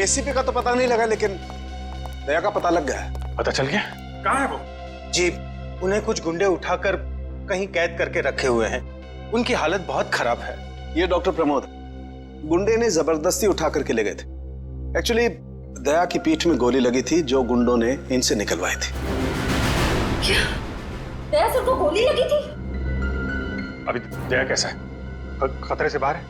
ACP का तो पता नहीं लगा, लेकिन दया का पता लग गया। पता चल गया? कहाँ है वो? जी, उन्हें कुछ गुंडे उठाकर कहीं कैद करके रखे हुए हैं। उनकी हालत बहुत खराब है। ये डॉक्टर प्रमोद, गुंडे ने जबरदस्ती उठा करके ले गए थे। एक्चुअली दया की पीठ में गोली लगी थी जो गुंडों ने इनसे निकलवाई थी। दया सर को गोली लगी थी? अभी दया कैसा है? खतरे से बाहर है?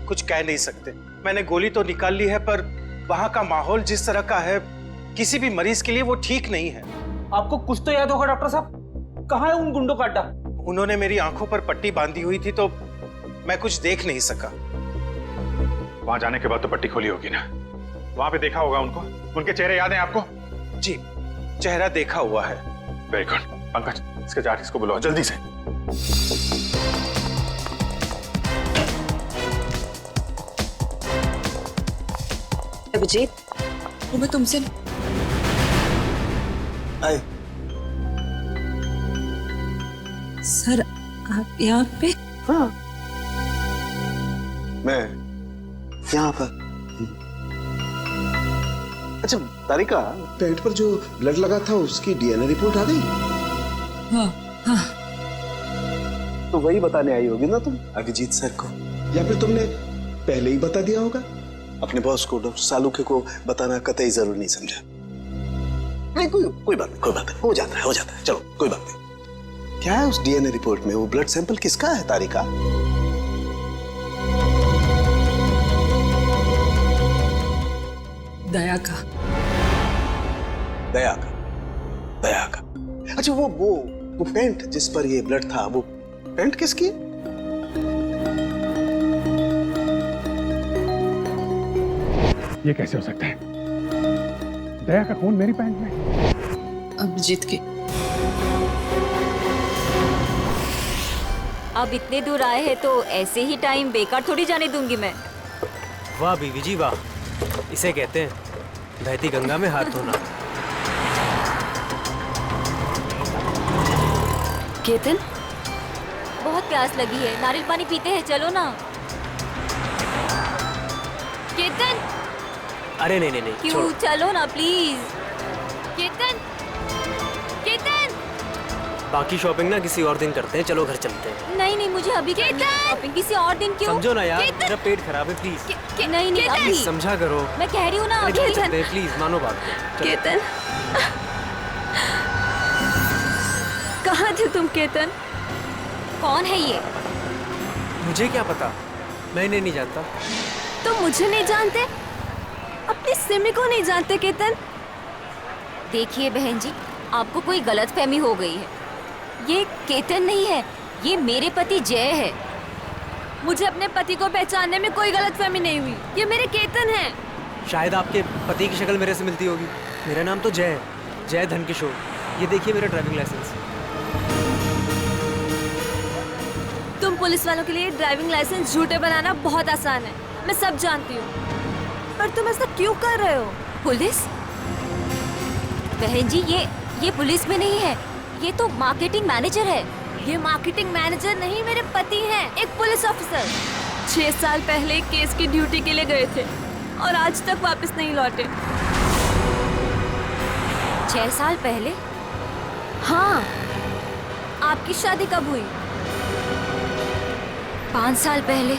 कुछ कह नहीं सकते। मैंने गोली तो निकाल ली है, पर वहां का माहौल जिस तरह का है, किसी भी मरीज के लिए वो ठीक नहीं है। आपको कुछ तो याद होगा डॉक्टर साहब, कहाँ है उन गुंडों का अड्डा? उन्होंने मेरी आंखों पर पट्टी बांधी हुई थी तो मैं कुछ देख नहीं सका। वहां जाने के बाद तो पट्टी खोली होगी ना? वहां पे देखा होगा उनको? उनके चेहरे याद हैं आपको? जी, चेहरा देखा हुआ है। Very good. पंकज, इसके जाट को बुलाओ जल्दी से। अभिजीत, वो मैं तुमसे आए। सर, आप यहाँ पे? हाँ, मैं यहाँ पर। अच्छा तारिका, पेट पर जो ब्लड लगा था उसकी डीएनए रिपोर्ट आ गई? हाँ हाँ। तो वही बताने आई होगी ना तुम अभिजीत सर को, या फिर तुमने पहले ही बता दिया होगा? अपने बॉस को, डॉक्टर सालुके को बताना कतई जरूरी नहीं समझा? नहीं, कोई बात नहीं, हो जाता है, चलो कोई बात नहीं। क्या है उस डीएनए रिपोर्ट में? वो ब्लड सैंपल किसका है तारिका? दया का। दया का। अच्छा, वो पेंट जिस पर ये ब्लड था, वो पेंट किसकी? ये कैसे हो सकता है? दया का खून मेरी पैंट में? अभिजीत की। अब इतने दूर आए हैं तो ऐसे ही टाइम बेकार थोड़ी जाने दूंगी मैं। वाह बीवी जी वाह, इसे कहते हैं बहती गंगा में हाथ धोना। केतन, बहुत प्यास लगी है, नारियल पानी पीते हैं, चलो ना। केतन, अरे नहीं, क्यों? छोड़ो। चलो ना प्लीज। केतन, केतन। बाकी शॉपिंग ना किसी और दिन करते हैं, चलो घर चलते हैं। नहीं, मुझे अभी शॉपिंग किसी और दिन। क्यों? समझो ना यार, मेरा पेट खराब है, प्लीज। नहीं अभी समझा करो। मैं कह रही हूँ ना, घर चलते हैं, प्लीज मानो बात को। केतन, कहाँ थे तुम केतन? कौन है ये? मुझे क्या पता, मैं इन्हें नहीं जानता। तुम मुझे नहीं जानते? अपनी सिमी को नहीं जानते केतन? देखिए बहन जी, आपको कोई गलतफहमी हो गई है। ये केतन नहीं है, ये मेरे पति जय है। मुझे अपने पति को पहचानने में कोई गलतफहमी नहीं हुई। ये मेरे केतन हैं। शायद आपके पति की शक्ल मेरे से मिलती होगी। मेरा नाम तो जय है, जय धनकिशोर। ये देखिए मेरा ड्राइविंग लाइसेंस। तुम पुलिस वालों के लिए ड्राइविंग लाइसेंस झूठे बनाना बहुत आसान है, मैं सब जानती हूँ। पर तुम ऐसा क्यों कर रहे हो? पुलिस? बहन जी, ये पुलिस में नहीं है, ये तो मार्केटिंग मैनेजर है। ये मार्केटिंग मैनेजर नहीं, मेरे पति हैं, एक पुलिस ऑफिसर। 6 साल पहले केस की ड्यूटी के लिए गए थे और आज तक वापस नहीं लौटे। 6 साल पहले? हाँ। आपकी शादी कब हुई? 5 साल पहले।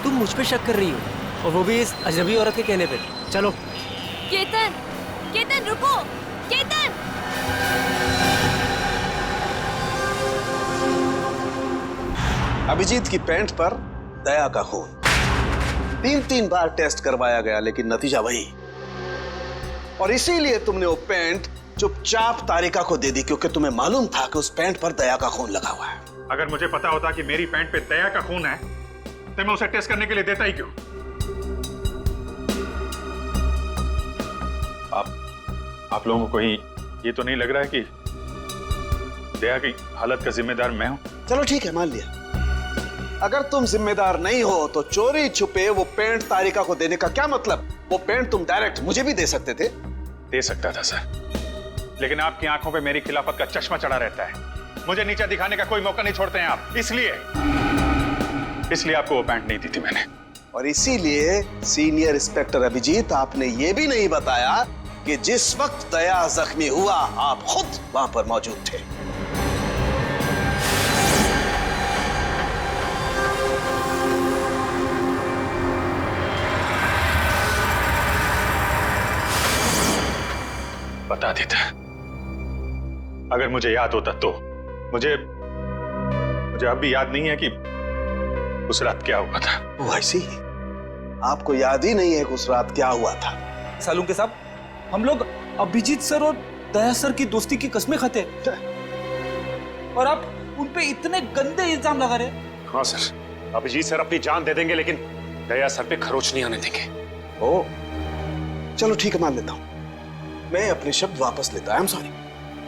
तुम मुझ पे शक कर रही हो, और वो भी इस अजनबी औरत के कहने पे। चलो। केतन, केतन रुको, केतन। अभिजीत की पैंट पर दया का खून। 3 बार टेस्ट करवाया गया, लेकिन नतीजा वही। और इसीलिए तुमने वो पैंट चुपचाप तारिका को दे दी, क्योंकि तुम्हें मालूम था कि उस पैंट पर दया का खून लगा हुआ है। अगर मुझे पता होता कि मेरी पैंट पे दया का खून है तो मैं उसे टेस्ट करने के लिए देता ही क्यों? आप लोगों को ही ये तो नहीं लग रहा है कि दया की हालत का जिम्मेदार मैं हूं? चलो ठीक है, मान लिया। अगर तुम जिम्मेदार नहीं हो तो चोरी छुपे वो पैंट तारिका को देने का क्या मतलब? वो पैंट तुम डायरेक्ट मुझे भी दे सकते थे। दे सकता था सर, लेकिन आपकी आंखों पे मेरी खिलाफत का चश्मा चढ़ा रहता है। मुझे नीचा दिखाने का कोई मौका नहीं छोड़ते हैं आप, इसलिए आपको वो पैंट नहीं दी थी मैंने। और इसीलिए सीनियर इंस्पेक्टर अभिजीत, आपने ये भी नहीं बताया कि जिस वक्त दया जख्मी हुआ आप खुद वहां पर मौजूद थे। बता देता, अगर मुझे याद होता तो। मुझे अब भी याद नहीं है कि उस रात क्या हुआ था। ओह आई सी, आपको याद ही नहीं है कि उस रात क्या हुआ था। सालुंके साहब, हम लोग अभिजीत सर और दया सर की दोस्ती की कस्में खाते हैं और आप उन पे इतने गंदे इल्जाम लगा रहे हैं। हाँ सर, अभिजीत सर अपनी जान दे देंगे लेकिन दया सर पे खरोच नहीं आने देंगे। ओह चलो ठीक है, मान लेता हूं, मैं अपने शब्द वापस लेता। I am sorry.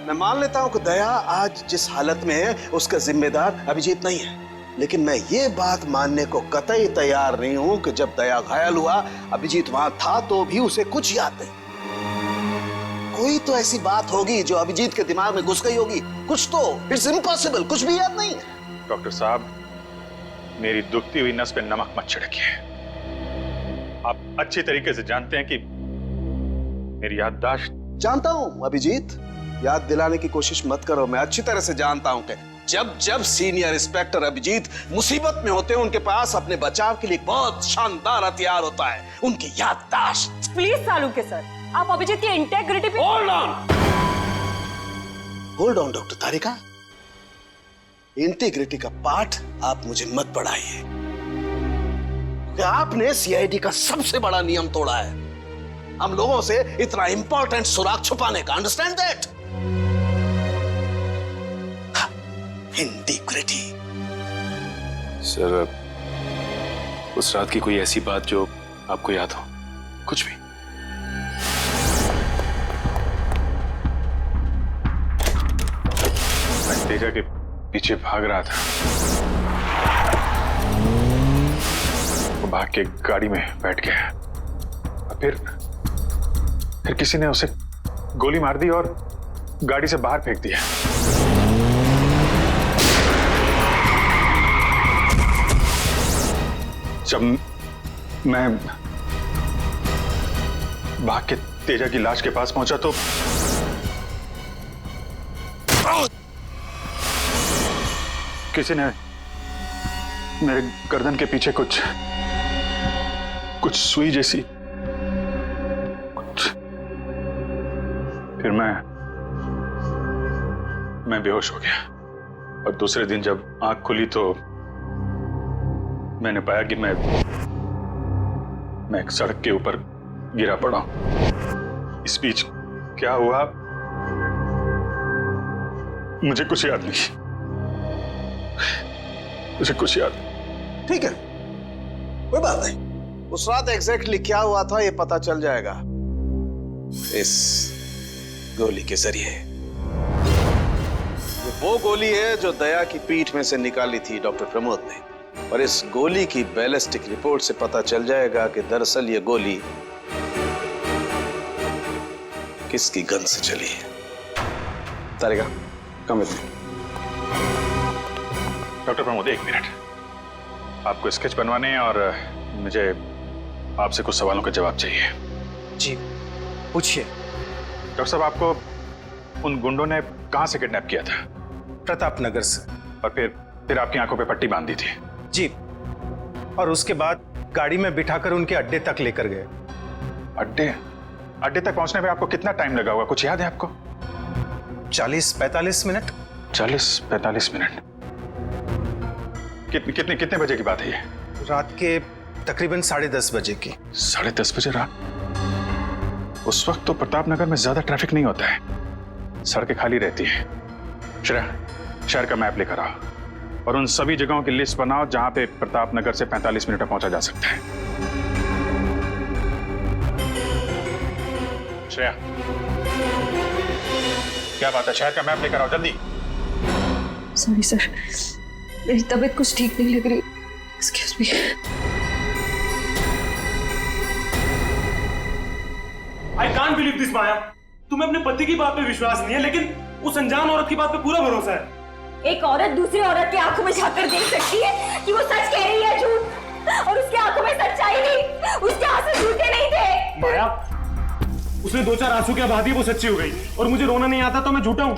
मैं मान लेता हूं कि दया आज जिस हालत में है उसका जिम्मेदार अभिजीत नहीं है, लेकिन मैं ये बात मानने को कतई तैयार नहीं हूं कि जब दया घायल हुआ अभिजीत वहां था तो भी उसे कुछ याद नहीं। कोई तो ऐसी बात होगी जो अभिजीत के दिमाग में घुस गई होगी, कुछ तो। इट्स इम्पॉसिबल, कुछ भी याद नहीं है। डॉक्टर साहब, मेरी दुखती हुई नस पे नमक मत छिड़किए। आप अच्छी तरीके से जानते हैं कि मेरी याददाश्त। जानता हूं अभिजीत, याद दिलाने की कोशिश मत करो। मैं अच्छी तरह से जानता हूं कि जब जब सीनियर इंस्पेक्टर अभिजीत मुसीबत में होते हैं उनके पास अपने बचाव के लिए एक बहुत शानदार हथियार होता है, उनकी याददाश्त। प्लीज सालुंके सर, आप अभिजीत की इंटेग्रिटी पे hold on doctor Tarika, integrity का पाठ आप मुझे मत पढ़ाइए। आपने सीआईडी का सबसे बड़ा नियम तोड़ा है, हम लोगों से इतना इंपॉर्टेंट सुराग छुपाने का। Understand that? इंटीग्रिटी। सर, उस रात की कोई ऐसी बात जो आपको याद हो? कुछ भी? मैं तेजा के पीछे भाग रहा था, वो भाग के गाड़ी में बैठ गया और फिर किसी ने उसे गोली मार दी और गाड़ी से बाहर फेंक दिया। जब मैं भाग के तेजा की लाश के पास पहुंचा तो किसी ने मेरे गर्दन के पीछे कुछ सुई जैसी, फिर मैं बेहोश हो गया और दूसरे दिन जब आंख खुली तो मैंने पाया कि मैं एक सड़क के ऊपर गिरा पड़ा। इस बीच क्या हुआ मुझे कुछ याद नहीं, मुझे कुछ याद। ठीक है, कोई बात नहीं। उस रात एग्जैक्टली क्या हुआ था ये पता चल जाएगा इस गोली के जरिए। ये वो गोली है जो दया की पीठ में से निकाली थी डॉक्टर प्रमोद ने, और इस गोली की बैलिस्टिक रिपोर्ट से पता चल जाएगा कि दरअसल ये गोली किसकी गन से चली है। Tarika, come with me. Doctor Pramod, एक मिनट। आपको स्केच बनवाने हैं और मुझे आपसे कुछ सवालों का जवाब चाहिए। जी पूछिए। डॉक्टर साहब, आपको उन गुंडों ने कहां से किडनैप किया था? प्रताप नगर से। और फिर आपकी आंखों पे पट्टी बांध दी थी? जी, और उसके बाद गाड़ी में बिठाकर उनके अड्डे तक लेकर गए। अड्डे तक पहुंचने में आपको कितना टाइम लगा होगा, कुछ याद है आपको? 40-45 मिनट। 40-45 मिनट। कितने बजे की बात है ये? रात के तकरीबन 10:30 बजे की। 10:30 बजे रात? उस वक्त तो प्रताप नगर में ज्यादा ट्रैफिक नहीं होता है, सड़कें खाली रहती है। शहर का मैप लेकर आओ और उन सभी जगहों की लिस्ट बनाओ जहां पे प्रताप नगर से 45 मिनट में पहुंचा जा सकता है। श्रेया, क्या बात है? शहर का मैप लेकर आओ जल्दी। सॉरी सर, मेरी तबीयत कुछ ठीक नहीं लग रही। Excuse me. I can't believe this, माया। तुम्हें अपने पति की बात पे विश्वास नहीं है, लेकिन उस अनजान औरत की बात पे पूरा भरोसा है। एक औरत दूसरी औरत की आंखों में झांककर देख सकती है कि वो सच कह रही है झूठ, और उसकी आंखों में सच्चाई उसने 2-4 आंसू क्या बहा दिए, वो सच्ची हो गई। और मुझे रोना नहीं आता तो मैं झूठा हूँ।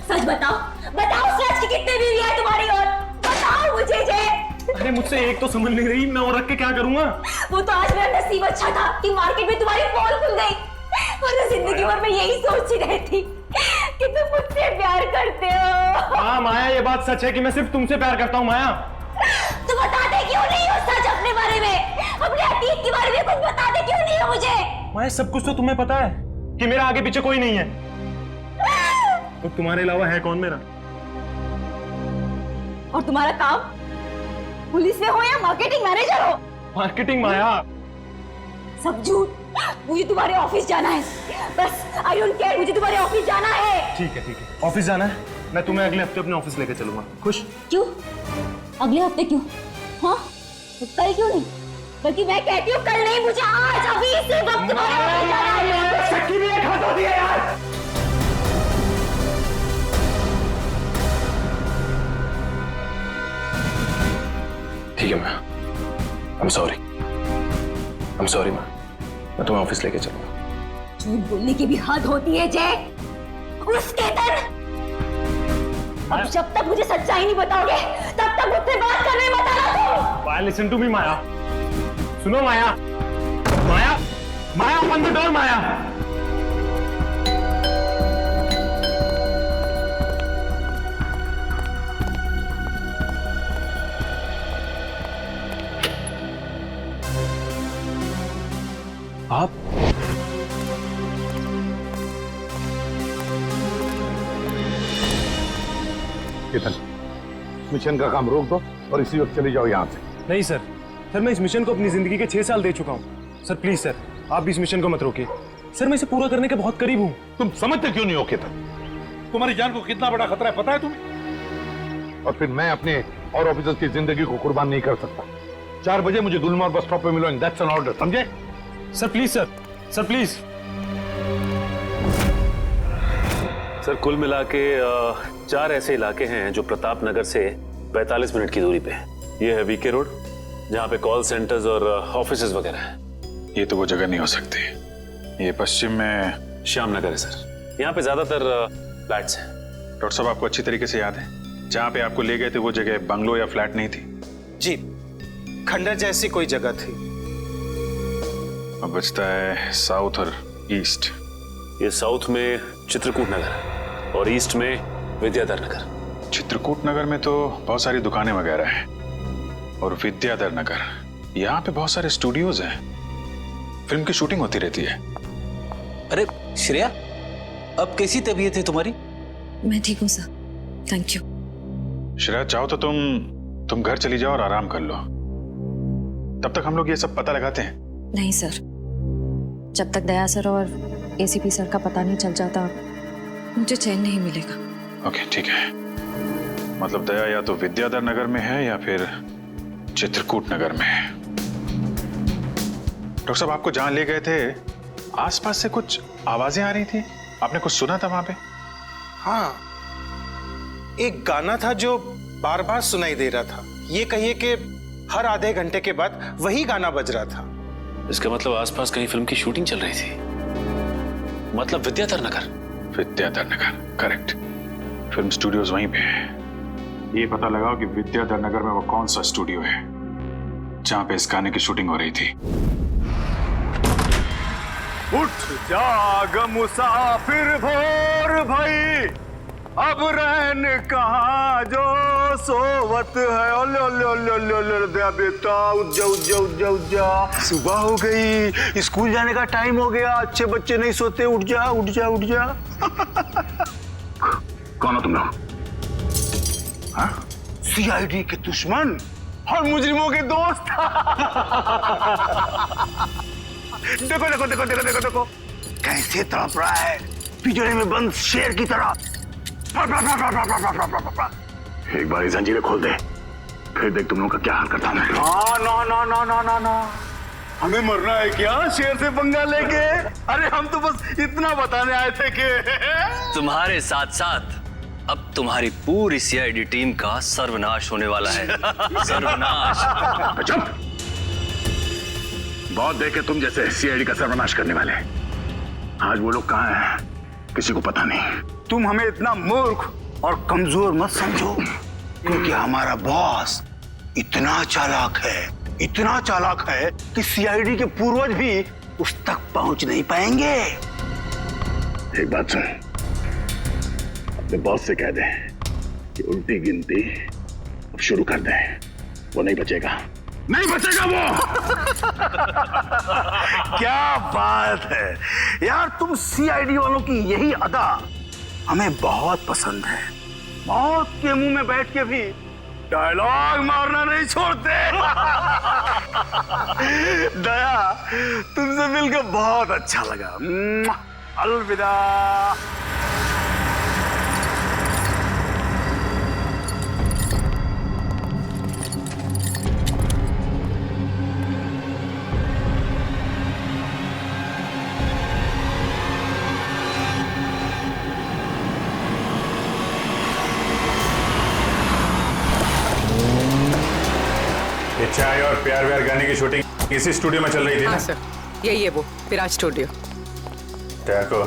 सच बताओ, बताओ सच की कितने बीवी है तुम्हारी, और बताओ मुझे जे। अरे मुझसे एक तो समझ नहीं रही, मैं और रख के क्या करूंगा? वो तो आज मेरा नसीब अच्छा था कि मार्केट में तुम्हारी पोल खुल गई, वरना जिंदगी भर मैं यही सोचती रहती कि तुम मुझसे प्यार करते हो। हाँ माया, ये बात सच है कि मैं सिर्फ तुमसे प्यार करता हूँ माया। तुम बताते क्यों नहीं हो सच अपने बारे में, अपने अतीत के बारे में कुछ बताते क्यों नहीं हो मुझे? माया, सब कुछ तो तुम्हें पता है कि मेरा आगे पीछे कोई नहीं है। तो तुम्हारे अलावा है कौन मेरा? और तुम्हारा काम पुलिस में हो या मार्केटिंग मैनेजर हो? मार्केटिंग माया। सब झूठ। मुझे तुम्हारे ऑफिस जाना है, बस आई डोंट केयर, मुझे तुम्हारे ऑफिस जाना है। ठीक है, ऑफिस जाना है, मैं तुम्हें अगले हफ्ते अपने ऑफिस लेके चलूंगा। खुश? क्यों अगले हफ्ते क्यों? हाँ कल क्यों नहीं? बल्कि मैं कहती हूँ कल नहीं, मुझे आज अभी इसी वक्त तुम्हारे ऑफिस जाना है। शक्की भी एक हाथ होती है यार। ठीक है मैं I'm sorry मैं तुम्हें ऑफिस लेके चलूंगा। झूठ बोलने की भी हद होती है जय। उस केतन, अब जब तक मुझे सच्चाई नहीं बताओगे तब तक मुझसे बात करने मत आना तुम। माया, लिसन टू मी माया। सुनो माया, माया, माया, ओपन द डोर माया। आप केतन, मिशन का काम रोक दो और इसी वक्त चले जाओ यहाँ से। नहीं सर, मैं इस मिशन को अपनी जिंदगी के 6 साल दे चुका हूँ। सर प्लीज सर, आप भी इस मिशन को मत रोकिए। सर मैं इसे पूरा करने के बहुत करीब हूँ। तुम समझते क्यों नहीं हो केतन? तुम्हारी जान को कितना बड़ा खतरा है पता है तुम्हें? और फिर मैं अपने और ऑफिसर्स की जिंदगी को कुर्बान नहीं कर सकता। 4 बजे मुझे गुलमोहर बस स्टॉप पे मिलो, एंड दैट्स एन ऑर्डर, समझे? Sir please sir, sir please. Sir कुल मिला के 4 ऐसे इलाके हैं जो प्रताप नगर से 45 मिनट की दूरी पे है। ये है वीके रोड, जहाँ पे कॉल सेंटर्स और ऑफिसेज वगैरह हैं। ये तो वो जगह नहीं हो सकती। ये पश्चिम में श्याम नगर है सर, यहाँ पे ज्यादातर फ्लैट्स हैं। डॉक्टर साहब, आपको अच्छी तरीके से याद है जहाँ पे आपको ले गए थे वो जगह बंगलो या फ्लैट नहीं थी? जी, खंडर जैसी कोई जगह थी। अब बचता है साउथ और ईस्ट। ये साउथ में चित्रकूट नगर है और ईस्ट में विद्याधर नगर। चित्रकूट नगर में तो बहुत सारी दुकानें वगैरह हैं, और विद्याधर नगर यहाँ पे बहुत सारे स्टूडियोज हैं, फिल्म की शूटिंग होती रहती है। अरे श्रेया, अब कैसी तबीयत है तुम्हारी? मैं ठीक हूँ सर, थैंक यू। श्रेया, चाहो तो तुम घर चली जाओ और आराम कर लो, तब तक हम लोग ये सब पता लगाते हैं। नहीं सर, जब तक दया सर और एसीपी सर का पता नहीं चल जाता मुझे चैन नहीं मिलेगा। ओके ठीक है, मतलब दया या तो विद्याधर नगर में है या फिर चित्रकूट नगर में है। डॉक्टर साहब, आपको जहां ले गए थे आसपास से कुछ आवाजें आ रही थी, आपने कुछ सुना था वहां पे? हाँ, एक गाना था जो बार बार सुनाई दे रहा था। ये कहिए कि हर आधे घंटे के बाद वही गाना बज रहा था। इसका मतलब आसपास कहीं फिल्म की शूटिंग चल रही थी, मतलब Vidyadhar Nagar. Vidyadhar Nagar, correct. Film studios वहीं पे है। ये पता लगाओ कि विद्याधर नगर में वो कौन सा स्टूडियो है जहां पे इस गाने की शूटिंग हो रही थी। उठ जाग मुसाफिर भोर भाई, अब रहन कहाँ जो सोवत है। ओले ओले ओले ओले ओले दया बेटा, उठ जा उठ जा उठ जा उठ जा, सुबह हो गई, स्कूल जाने का टाइम हो गया, अच्छे बच्चे नहीं सोते, उठ जा उठ जा उठ जा। कौन हो तुम लोग? हाँ? सीआईडी के दुश्मन और मुजरिमों के दोस्त। देखो देखो देखो देखो देखो देखो कैसे तड़प रहा है पिंजरे में बंद शेर की तरह। एक बार जंजीरें खोल दे, फिर देख तुम लोग का क्या हाल करता हूं। ना ना ना ना ना ना, हमें मरना है क्या शेर से पंगा लेके? अरे हम तो बस इतना बताने आए थे कि तुम्हारे साथ साथ अब तुम्हारी पूरी सीआईडी टीम का सर्वनाश होने वाला है। सर्वनाश। चुप! बहुत देखे तुम जैसे सीआईडी का सर्वनाश करने वाले। आज वो लोग कहाँ हैं किसी को पता नहीं। तुम हमें इतना मूर्ख और कमजोर मत समझो, क्योंकि हमारा बॉस इतना चालाक है कि सीआईडी के पूर्वज भी उस तक पहुंच नहीं पाएंगे। एक बात सुन, अपने बॉस से कह दे कि उल्टी गिनती अब शुरू कर दे। वो नहीं बचेगा वो। क्या बात है यार, तुम सीआईडी वालों की यही अदा हमें बहुत पसंद है। मौत के मुंह में बैठ के भी डायलॉग मारना नहीं छोड़ते। दया, तुमसे मिलकर बहुत अच्छा लगा। अलविदा। चाय और प्यार व्यार गाने की शूटिंग इसी स्टूडियो में चल रही थी ना? हाँ सर, यही है वो विराज स्टूडियो। दया को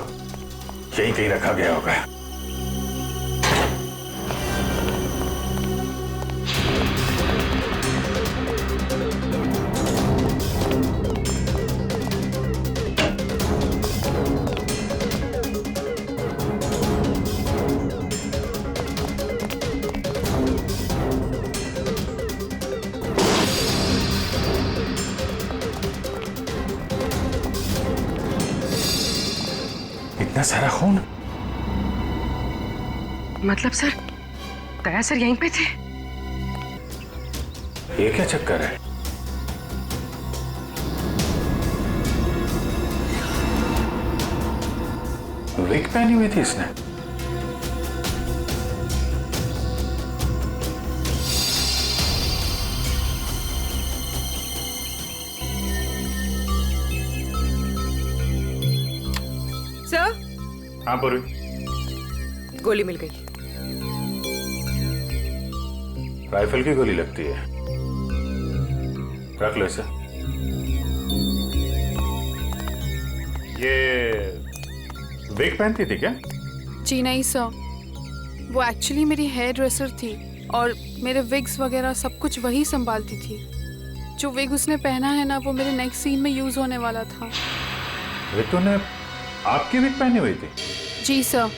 यहीं कहीं रखा गया होगा। इतना सारा खून? मतलब सर, दया सर यहीं पे थे? ये क्या चक्कर है? विग पहनी हुई थी इसने। सर? हाँ पूरी। गोली मिल गई। राइफल की गोली लगती है। रख लो इसे। ये विग पहनती थी क्या? जी नहीं सर, वो एक्चुअली मेरी हेयर ड्रेसर थी और मेरे विग्स वगैरह सब कुछ वही संभालती थी। जो विग उसने पहना है ना, वो मेरे नेक्स्ट सीन में यूज होने वाला था। रितु ने आपकी विग पहनी हुई थी? जी सर।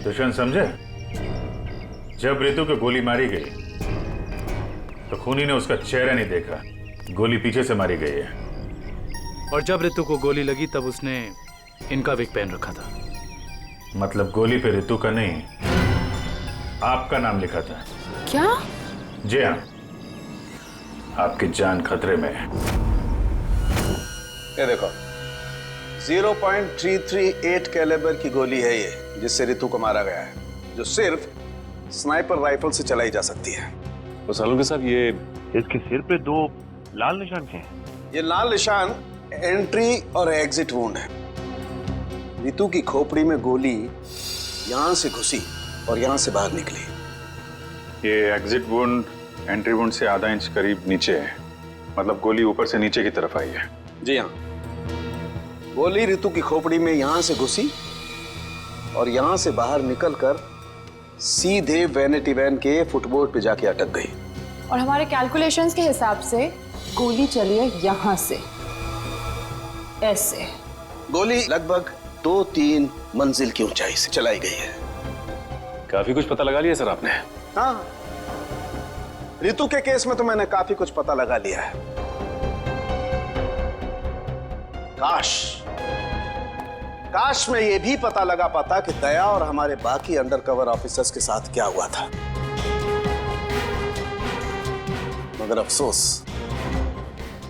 दुष्यंत समझे, जब रितु को गोली मारी गई तो खूनी ने उसका चेहरा नहीं देखा, गोली पीछे से मारी गई है। और जब रितु को गोली लगी तब उसने इनका विग पहन रखा था। मतलब गोली पे रितु का नहीं, आपका नाम लिखा था। क्या? जी हाँ, आपकी जान खतरे में है। ये देखो, 0.338 कैलिबर की गोली है ये, जिससे रितु को मारा गया है, जो सिर्फ स्नाइपर राइफल से चलाई जा सकती है। तो सालुंके साहब, ये इसके सिर पे 2 लाल निशान क्या हैं? ये लाल निशान एंट्री और एग्जिट वुंड है। रितु की खोपड़ी में गोली यहां से घुसी और यहां से बाहर निकली। ये एग्जिट वुंड एंट्री वुंड से आधा इंच करीब नीचे है, मतलब गोली ऊपर से नीचे की तरफ आई है। जी हाँ, गोली रितु की खोपड़ी में यहां से घुसी और यहां से बाहर निकलकर सीधे वैनिटी वैन के फुटबोर्ड पे जाके अटक गई। और हमारे कैलकुलेशंस के हिसाब से गोली चली है यहाँ से, ऐसे। गोली लगभग 2-3 मंजिल की ऊंचाई से चलाई गई है। काफी कुछ पता लगा लिया सर आपने? हाँ, रितु के केस में तो मैंने काफी कुछ पता लगा लिया है। काश में ये भी पता लगा पाता कि दया और हमारे बाकी अंडरकवर ऑफिसर्स के साथ क्या हुआ था, मगर अफसोस,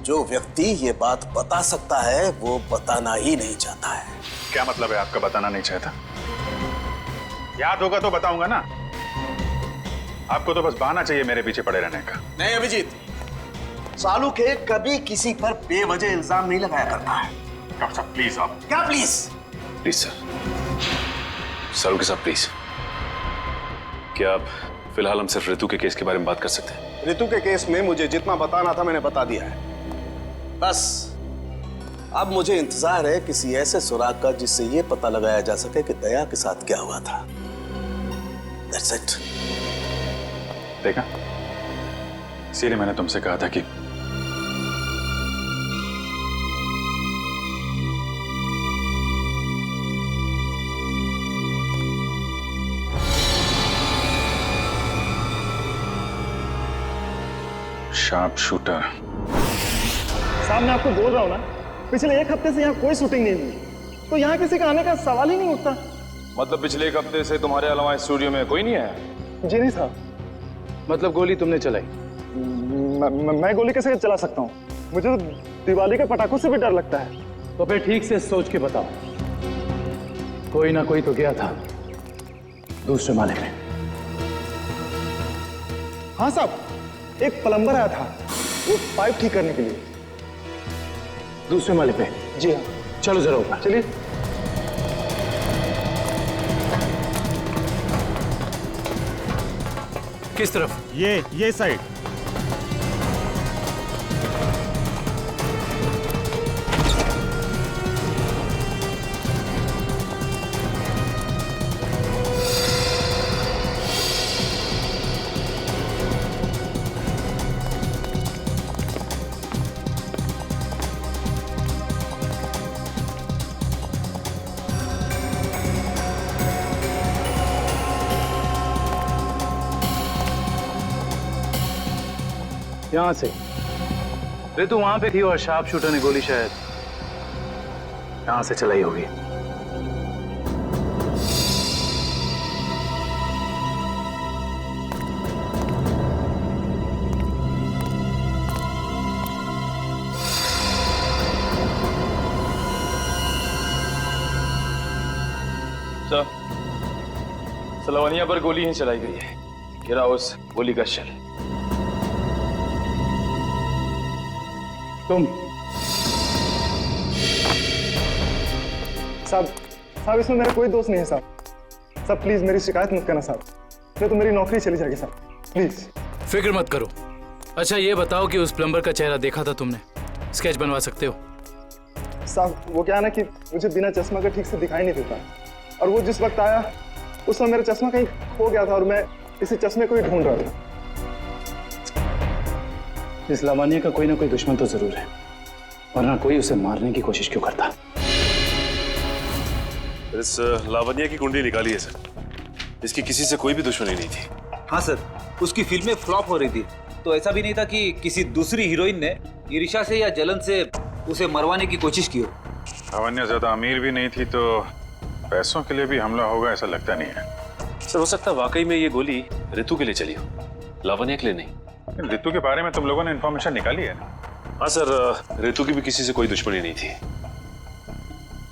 जो व्यक्ति ये बात बता सकता है वो बताना ही नहीं चाहता है। क्या मतलब है आपका बताना नहीं चाहता? याद होगा तो बताऊंगा ना। आपको तो बस बहाना चाहिए मेरे पीछे पड़े रहने का। नहीं अभिजीत, सालुके कभी किसी पर बेवजह इल्जाम नहीं लगाया करता है। डॉक्टर साहब प्लीज। आप क्या प्लीज? प्लीज सर, सालुंके साहब प्लीज, क्या आप फिलहाल हम सिर्फ रितु के केस के बारे में बात कर सकते हैं? रितु के केस में मुझे जितना बताना था मैंने बता दिया है। बस अब मुझे इंतजार है किसी ऐसे सुराग का जिससे ये पता लगाया जा सके कि दया के साथ क्या हुआ था। That's it. देखा, इसीलिए मैंने तुमसे कहा था कि शार्प शूटर। साहब मैं आपको बोल रहा हूँ ना, पिछले 1 हफ्ते से यहाँ कोई शूटिंग नहीं हुई, तो यहाँ किसी का आने का सवाल ही नहीं उठता। मतलब पिछले 1 हफ्ते से तुम्हारे अलावा स्टूडियो में कोई नहीं आया? जी नहीं साहब। मतलब गोली तुमने चलाई? मैं गोली कैसे चला सकता हूँ? मुझे तो दिवाली के पटाखों से भी डर लगता है। तो फिर ठीक से सोच के बताओ, कोई ना कोई तो गया था दूसरे माले में। हाँ साहब, एक प्लम्बर आया था वो पाइप ठीक करने के लिए। दूसरे माले पे? जी हाँ। चलो जरा ऊपर चलिए। किस तरफ? ये साइड। यहां से। रितु वहां पे थी और शार्प शूटर ने गोली शायद यहां से चलाई होगी। सलवानिया पर गोली ही चलाई गई है। गिरा उस गोली का शेल। तुम साहब इसमें मेरा कोई दोस्त नहीं है साहब। प्लीज मेरी शिकायत मत करना साहब, नहीं तो मेरी नौकरी चली जाएगी साहब, प्लीज। फिक्र मत करो। अच्छा ये बताओ कि उस प्लम्बर का चेहरा देखा था तुमने? स्केच बनवा सकते हो? साहब वो क्या है ना कि मुझे बिना चश्मा के ठीक से दिखाई नहीं देता, और वो जिस वक्त आया उस समय मेरा चश्मा कहीं खो गया था और मैं इसी चश्मे को ही ढूंढ रहा था। इस लावण्य का कोई ना कोई दुश्मन तो जरूर है, वरना कोई उसे मारने की कोशिश क्यों करता? इस लावण्य की कुंडली निकाली है सर। इसकी किसी से कोई भी दुश्मनी नहीं थी। हाँ सर, उसकी फिल्में फ्लॉप हो रही थी, तो ऐसा भी नहीं था कि किसी दूसरी हीरोइन ने ईर्ष्या से या जलन से उसे मरवाने की कोशिश की हो। लावण्य ज्यादा अमीर भी नहीं थी, तो पैसों के लिए भी हमला होगा ऐसा लगता नहीं है। सर हो सकता है वाकई में ये गोली ऋतु के लिए चली हो, लावण्य के लिए नहीं। ऋतु के बारे में तुम लोगों ने इंफॉर्मेशन निकाली है ना? हाँ सर, ऋतु की भी किसी से कोई दुश्मनी नहीं थी।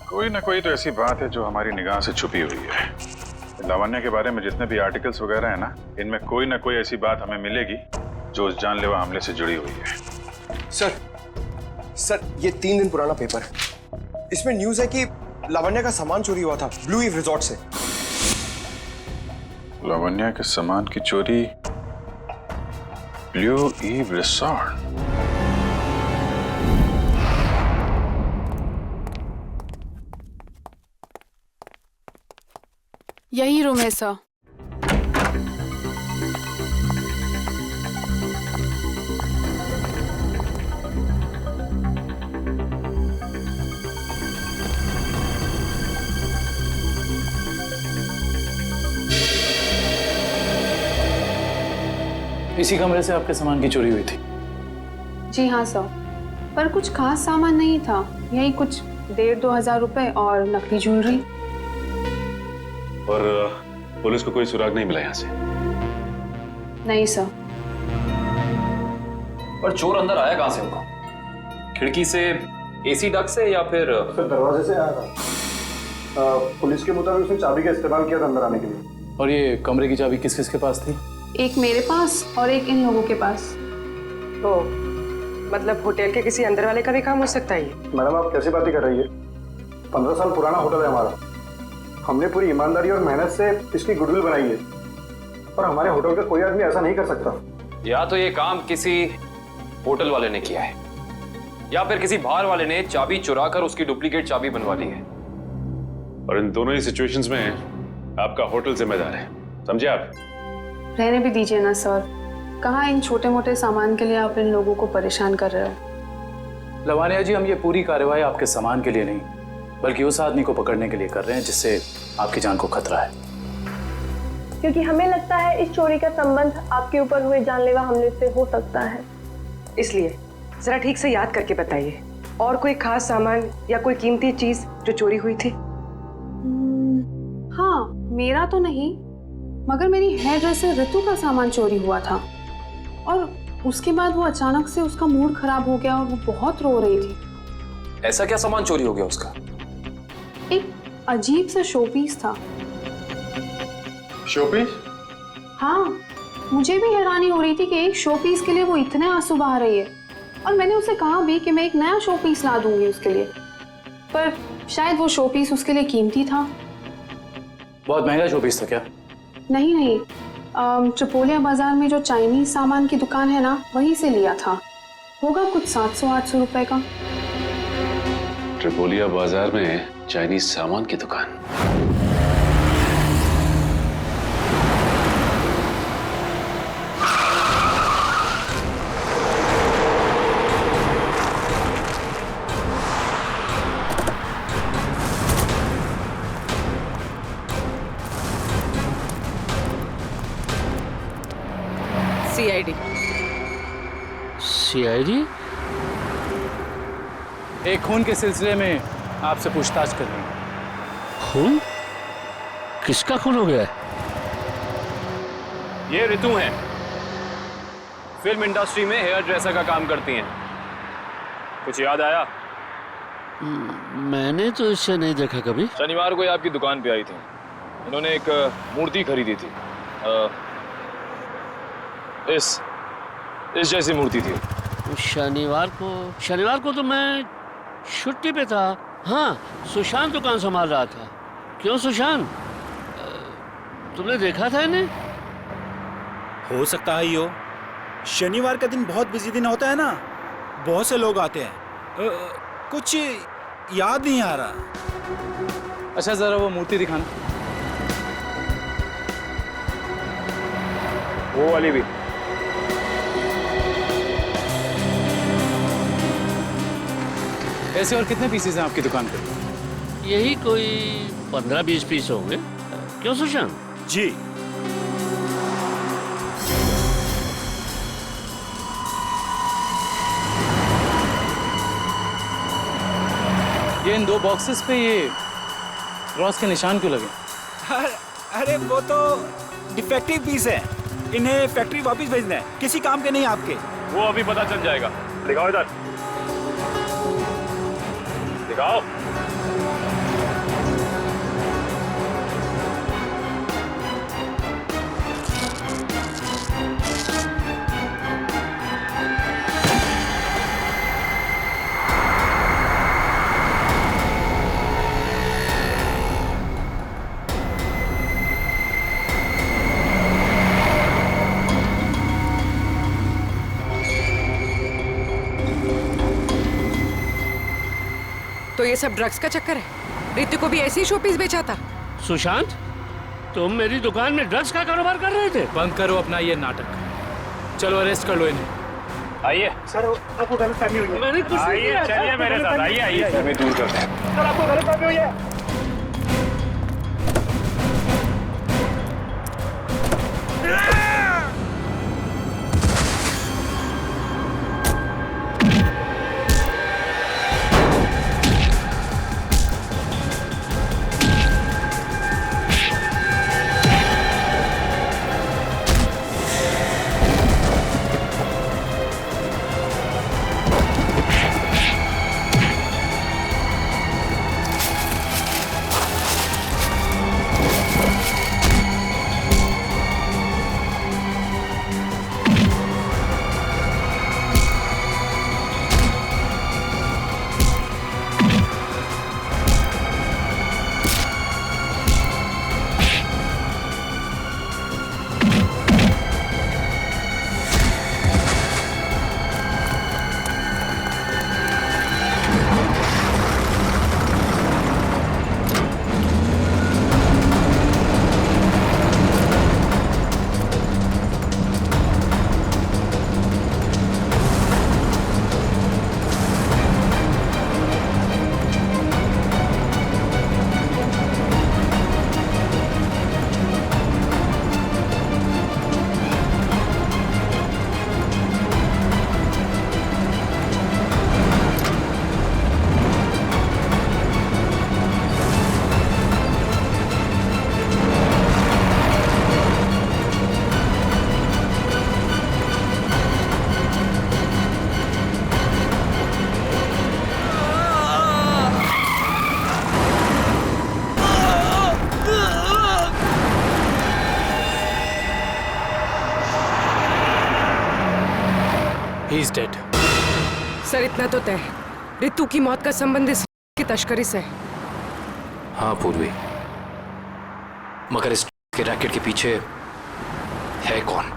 कोई ना कोई तो ऐसी बात है जो हमारी निगाह से छुपी हुई है। लावण्य के बारे में जितने भी आर्टिकल्स वगैरह है ना, इनमें कोई ना कोई ऐसी बात हमें मिलेगी जो उस जानलेवा हमले से जुड़ी हुई है। सर ये 3 दिन पुराना पेपर है। इसमें न्यूज है कि लावण्य का सामान चोरी हुआ था ब्लू ईव रिजॉर्ट से। लावण्य के सामान की चोरी ब्लू ईव रिसॉर्ट? यही रूम है सर। इसी कमरे से आपके सामान की चोरी हुई थी? जी हाँ सर, पर कुछ खास सामान नहीं था, यही कुछ 1,500-2 हज़ार रुपए और नकली ज्वेलरी। और पुलिस को कोई सुराग नहीं मिला यहाँ से? नहीं सर। पर चोर अंदर आया कहाँ से होगा? खिड़की से, एसी डक्ट से, या फिर दरवाजे से आया था। पुलिस के मुताबिक उसने चाबी का इस्तेमाल किया था अंदर आने के लिए। और ये कमरे की चाबी किस किस के पास थी? एक मेरे पास और एक इन लोगों के पास। तो मतलब होटल के किसी अंदर वाले का भी काम हो सकता है? मैडम आप कैसी बातें कर रही है? 15 साल पुराना होटल है हमारा। हमने पूरी ईमानदारी और मेहनत से इसकी गुडविल बनाई है, और हमारे होटल का कोई आदमी ऐसा नहीं कर सकता। या तो ये काम किसी होटल वाले ने किया है, या फिर किसी बाहर वाले ने चाबी चुरा कर उसकी डुप्लीकेट चाबी बनवा ली है। और इन दोनों ही सिचुएशंस में आपका होटल जिम्मेदार है, समझे आप? रहने भी दीजिए ना सर, कहाँ इन छोटे मोटे सामान के लिए आप इन लोगों को परेशान कर रहे हो। लवानिया जी, हम ये पूरी कार्रवाई आपके सामान के लिए नहीं बल्कि उस आदमी को पकड़ने के लिए कर रहे हैं जिससे आपकी जान को खतरा है। क्योंकि हमें लगता है इस चोरी का संबंध आपके ऊपर हुए जानलेवा हमले से हो सकता है। इसलिए जरा ठीक से याद करके बताइए, और कोई खास सामान या कोई कीमती चीज जो चोरी हुई थी? हाँ, मेरा तो नहीं, मगर मेरी हेयर ड्रेसर ऋतु का सामान चोरी हुआ था और उसके बाद वो अचानक से उसका मूड खराब हो गया और वो बहुत रो रही थी। ऐसा क्या सामान चोरी हो गया उसका? एक अजीब सा शोपीस था। शोपीस? हाँ, मुझे भी हैरानी हो रही थी कि एक शोपीस के लिए वो इतने आंसू बहा रही है, और मैंने उसे कहा भी कि मैं एक नया शोपीस ला दूंगी उसके लिए, पर शायद वो शोपीस उसके लिए कीमती था। बहुत महंगा शोपीस था क्या? नहीं, ट्रिपोलिया बाजार में जो चाइनीज सामान की दुकान है ना, वहीं से लिया था। होगा कुछ 700-800 रुपए का। ट्रिपोलिया बाजार में चाइनीज सामान की दुकान? सीआईडी? एक खून के सिलसिले में आपसे पूछताछ कर रही हूँ। खून? किसका खून हो गया है? ये ऋतु हैं, फिल्म इंडस्ट्री में हेयर ड्रेसर का काम करती हैं। कुछ याद आया? मैंने तो इसे नहीं देखा कभी। शनिवार को ये आपकी दुकान पे आई थी। इन्होंने एक मूर्ति खरीदी थी, इस जैसी मूर्ति थी। शनिवार को तो मैं छुट्टी पे था। हाँ, सुशांत दुकान संभाल रहा था। क्यों सुशांत, तुमने देखा था इन्हें? हो सकता है यो, शनिवार का दिन बहुत बिजी दिन होता है ना, बहुत से लोग आते हैं। कुछ याद नहीं आ रहा। अच्छा, जरा वो मूर्ति दिखाना। वो वाली भी। ऐसे और कितने पीसेस हैं आपकी दुकान पे? यही कोई 15-20 पीस होंगे। क्यों सुशांत? जी। ये इन 2 बॉक्सेस पे ये क्रॉस के निशान क्यों लगे? अरे वो तो डिफेक्टिव पीस है, इन्हें फैक्ट्री वापस भेजना है। किसी काम के नहीं आपके। वो अभी पता चल जाएगा। दिखाओ इधर, दिखाओ। तो ये सब ड्रग्स का चक्कर है? ऋतु को भी ऐसे ही शोपीस बेचा था? सुशांत, तुम मेरी दुकान में ड्रग्स का कारोबार कर रहे थे? बंद करो अपना ये नाटक। चलो अरेस्ट कर लो इन्हें। आइए सर, आपको गलतफहमी हुई है। मैंने कुछ नहीं किया। चलिए मेरे साथ, आइए हमें दूर करते हैं। सर, आपको गलतफहमी हुई है। He is dead. सर इतना तो तय है, रितु की मौत का संबंध इस की तस्करी से है। हाँ पूर्वी, मगर इस के रैकेट के पीछे है कौन?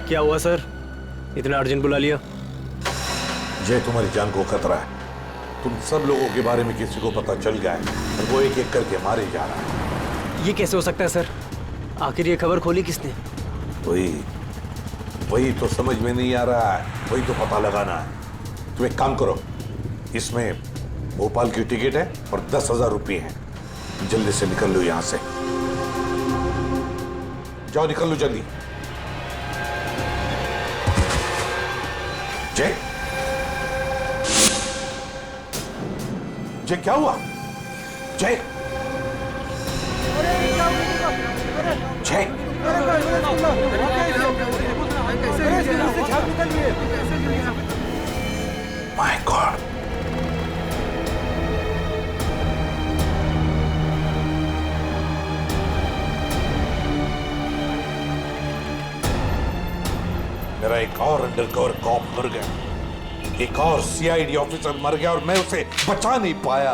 क्या हुआ सर, इतना अर्जेंट बुला लिया? जय, तुम्हारी जान को खतरा है। तुम सब लोगों के बारे में किसी को पता चल गया है और वो एक एक करके मारे जा रहा है। ये कैसे हो सकता है सर? आखिर ये खबर खोली किसने? वही तो समझ में नहीं आ रहा है, वही तो पता लगाना है। तुम एक काम करो, इसमें भोपाल की टिकट है और 10,000 रुपये है। जल्दी से निकल लो यहां से, जाओ निकल लो जल्दी। जय, जय क्या हुआ? जय, जय, माय गॉड, मेरा एक और अंडरकवर कॉप मर गया, एक और सीआईडी ऑफिसर मर गया और मैं उसे बचा नहीं पाया।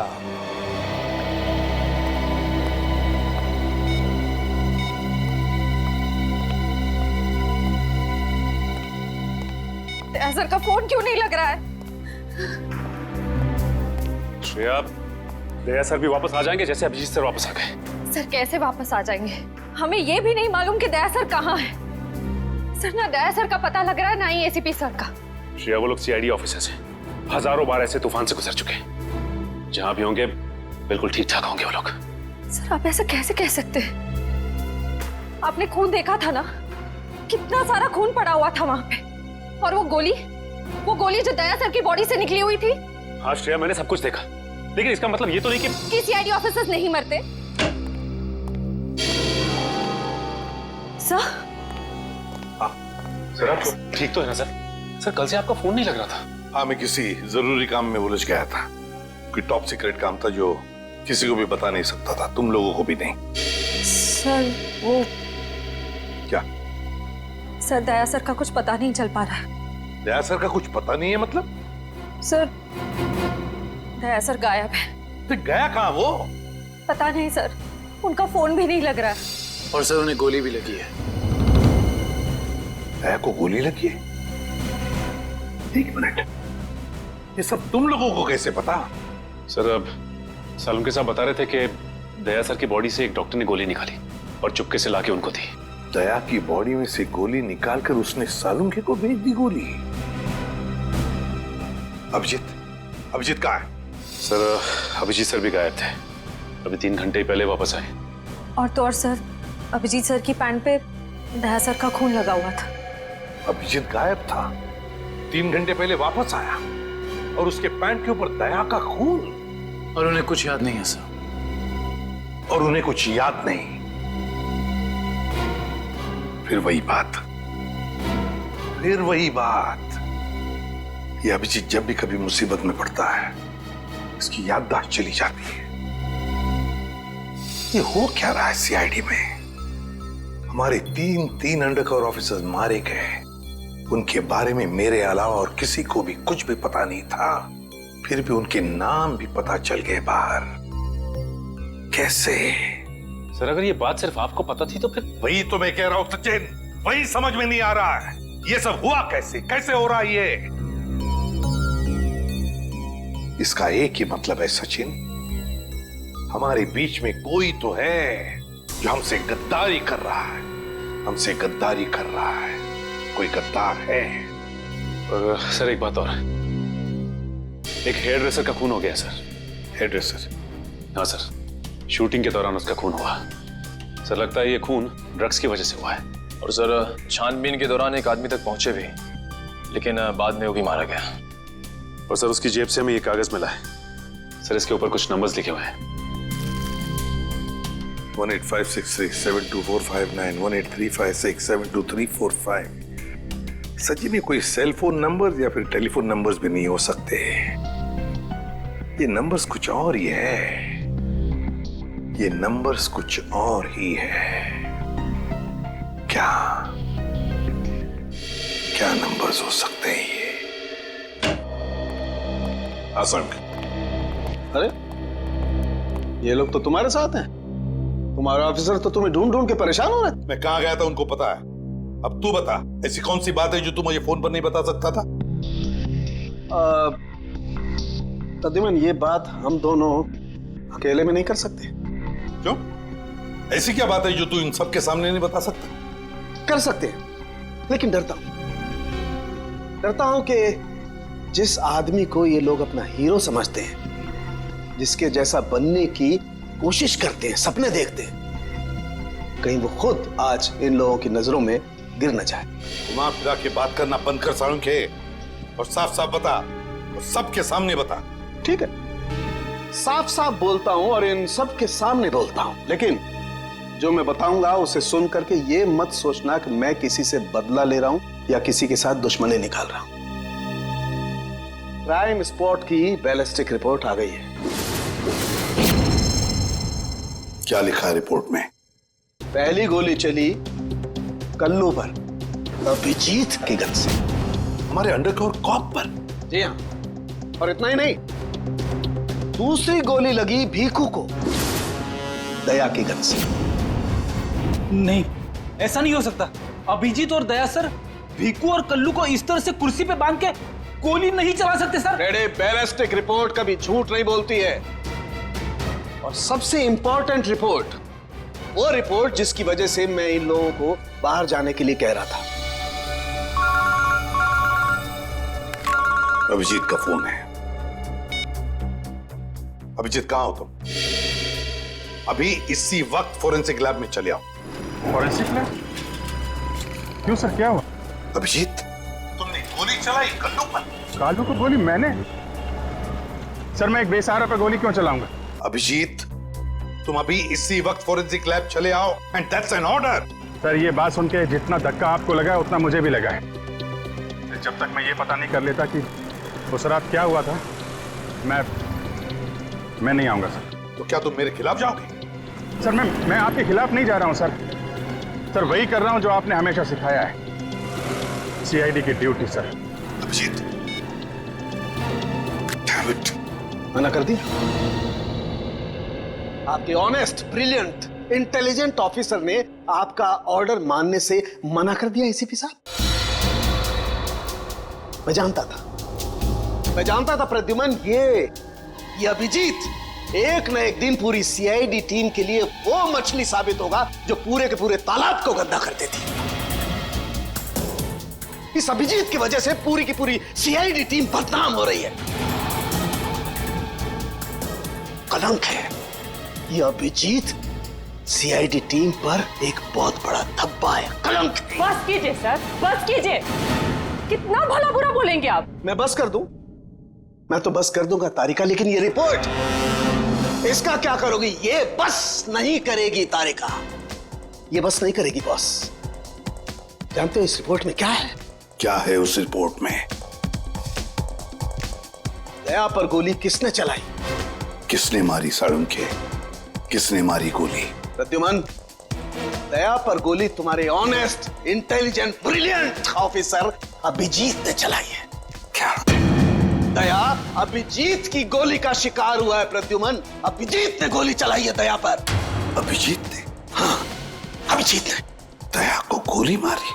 सर का फोन क्यों नहीं लग रहा है? श्रेया, दया सर भी वापस आ जाएंगे जैसे अभिजीत सर वापस आ गए। सर कैसे वापस आ जाएंगे? हमें ये भी नहीं मालूम कि दया सर कहाँ है। सर ना दया सर का पता लग रहा है ना ही एसीपी सर का। श्रेया, वो लोग सीआईडी ऑफिसर्स हैं, हजारों बार ऐसे तूफान से गुजर चुके हैं। जहां भी होंगे बिल्कुल ठीक ठाक होंगे वो लोग। सर आप ऐसा कैसे कह सकते हैं? आपने खून देखा था ना, कितना सारा खून पड़ा हुआ था वहां पे। और वो गोली जो दया सर की बॉडी से निकली हुई थी। हाँ श्रेया, मैंने सब कुछ देखा, लेकिन इसका मतलब ये तो नहीं कि सीआईडी ऑफिसर्स नहीं मरते। सर सर आप ठीक तो है ना सर? सर कल से आपका फोन नहीं लग रहा था। हाँ, मैं किसी जरूरी काम में उलझ गया था। कोई टॉप सीक्रेट काम था जो किसी को भी बता नहीं सकता था, तुम लोगों को भी नहीं। सर वो क्या? सर दया सर का कुछ पता नहीं चल पा रहा है। दया सर का कुछ पता नहीं है मतलब? सर दया सर गायब है। तो गया कहाँ वो? पता नहीं सर, उनका फोन भी नहीं लग रहा है। और सर उन्हें गोली भी लगी है। दया को गोली लगी है? एक मिनट, ये सब तुम लोगों को कैसे पता? सर अब सालुंके साहब बता रहे थे कि दया सर की बॉडी से एक डॉक्टर ने गोली निकाली और चुपके से लाके उनको दी। दया की बॉडी में से गोली निकालकर उसने सालुंके को भेज दी गोली। अभिजीत कहाँ है? सर अभिजीत सर भी गायब थे, अभी 3 घंटे ही पहले वापस आए। और तो और सर, अभिजीत सर की पैंट पे दया सर का खून लगा हुआ था। अभिजीत गायब था, 3 घंटे पहले वापस आया और उसके पैंट के ऊपर दया का खून। और उन्हें कुछ याद नहीं है सर। और उन्हें कुछ याद नहीं। फिर वही बात, ये अभिजीत जब भी कभी मुसीबत में पड़ता है इसकी याददाश्त चली जाती है। ये हो क्या रहा है सीआईडी में? हमारे 3 अंडरकवर ऑफिसर्स मारे गए, उनके बारे में मेरे अलावा और किसी को भी कुछ भी पता नहीं था, फिर भी उनके नाम भी पता चल गए बाहर। कैसे? सर अगर ये बात सिर्फ आपको पता थी तो फिर? वही तो मैं कह रहा हूं सचिन, वही समझ में नहीं आ रहा है। ये सब हुआ कैसे? कैसे हो रहा है ये? इसका एक ही मतलब है सचिन, हमारे बीच में कोई तो है जो हमसे गद्दारी कर रहा है, हमसे गद्दारी कर रहा है। कोई गद्दार है। और सर एक बात और, एक हेयर ड्रेसर का खून हो गया सर। Hairdresser? हाँ सर, शूटिंग के दौरान उसका खून हुआ। सर लगता है ये खून ड्रग्स की वजह से हुआ है। और सर छानबीन के दौरान एक आदमी तक पहुंचे भी, लेकिन बाद में वो भी मारा गया। और सर उसकी जेब से हमें ये कागज मिला है सर, इसके ऊपर कुछ नंबर्स लिखे हुए हैं। 1856372459 1835672345। सचिन, ये कोई सेल फोन नंबर या फिर टेलीफोन नंबर्स भी नहीं हो सकते। ये नंबर्स कुछ और ही है। ये नंबर्स कुछ और ही है। क्या क्या नंबर्स हो सकते हैं ये? आसान। अरे ये लोग तो तुम्हारे साथ हैं। तुम्हारा ऑफिसर तो तुम्हें ढूंढ ढूंढ के परेशान हो रहे। मैं कहां गया था उनको पता है। अब तू बता, ऐसी कौन सी बात है जो तू मुझे फोन पर नहीं बता सकता था? प्रद्युमन, ये बात हम दोनों अकेले में नहीं कर सकते। क्यों? ऐसी क्या बात है जो तू इन सबके सामने नहीं बता सकता? कर सकते हैं, लेकिन डरता हूं कि जिस आदमी को ये लोग अपना हीरो समझते हैं, जिसके जैसा बनने की कोशिश करते हैं, सपने देखते हैं, कहीं वो खुद आज इन लोगों की नजरों में गिर न जाए। घुमा फिरा के बात करना बंद कर साळुंखे, और साफ साफ बता, और सबके सामने बता। ठीक है, साफ साफ बोलता हूं और इन सब के सामने बोलता हूं, लेकिन जो मैं बताऊंगा उसे सुन करके ये मत सोचना कि मैं किसी से बदला ले रहा हूं या किसी के साथ दुश्मनी निकाल रहा हूं। क्राइम स्पॉट की बैलिस्टिक रिपोर्ट आ गई है। क्या लिखा है रिपोर्ट में? पहली गोली चली कल्लू पर, अभिजीत की गन से। हमारे अंडरकवर कॉप पर? जी हाँ, और इतना ही नहीं, दूसरी गोली लगी भीखू को, दया की गन से। नहीं, ऐसा नहीं हो सकता। अभिजीत और दया सर भीकू और कल्लू को इस तरह से कुर्सी पे बांध के गोली नहीं चला सकते सर। रेडे, बैलिस्टिक रिपोर्ट कभी झूठ नहीं बोलती है। और सबसे इंपॉर्टेंट रिपोर्ट, वो रिपोर्ट जिसकी वजह से मैं इन लोगों को बाहर जाने के लिए कह रहा था। अभिजीत का फोन है। अभिजीत, कहां हो तुम? अभी इसी वक्त फोरेंसिक लैब में चले आओ। Forensic lab? क्यों सर, क्या हुआ? अभिजीत, तुमने गोली चलाई कल्लू पर। कालू को गोली मैंने? सर मैं एक बेसहारा पर गोली क्यों चलाऊंगा? अभिजीत, तुम अभी इसी वक्त फोरेंसिक लैब चले आओ, and that's an order. Sir ये बात सुन के जितना धक्का आपको लगा उतना मुझे भी लगा है। जब तक मैं ये पता नहीं कर लेता कि उस रात क्या हुआ था, मैं नहीं आऊंगा सर। तो क्या तुम मेरे खिलाफ जाओगे? सर मैं आपके खिलाफ नहीं जा रहा हूं सर। सर वही कर रहा हूं जो आपने हमेशा सिखाया है, सीआईडी की ड्यूटी सर। अभिजीत, मना कर दिया? आपके ऑनेस्ट, ब्रिलियंट, इंटेलिजेंट ऑफिसर ने आपका ऑर्डर मानने से मना कर दिया एसीपी साहब। मैं जानता था प्रद्युमन, ये अभिजीत एक न एक दिन पूरी सीआईडी टीम के लिए वो मछली साबित होगा जो पूरे के पूरे तालाब को गंदा कर देती। इस अभिजीत की वजह से पूरी की पूरी सीआईडी टीम बदनाम हो रही है। कलंक है ये अभिजीत, सीआईडी टीम पर एक बहुत बड़ा धब्बा है, कलंक। बस कीजिए सर, बस कीजिए। कितना भला बुरा बोलेंगे आप? मैं बस कर दूं? मैं तो बस कर दूंगा तारिका, लेकिन ये रिपोर्ट, इसका क्या करोगी? ये बस नहीं करेगी तारिका, ये बस नहीं करेगी बॉस। जानते हो इस रिपोर्ट में क्या है? क्या है उस रिपोर्ट में? दया पर गोली किसने चलाई? किसने मारी साळुंखे? किसने मारी गोली? प्रद्युमन, दया पर गोली तुम्हारे honest, intelligent, brilliant officer Abhijeet ने चलाई है। क्या? दया अभिजीत की गोली का शिकार हुआ है प्रद्युमन। अभिजीत ने गोली चलाई है दया पर। अभिजीत ने? हाँ, अभिजीत ने दया को गोली मारी।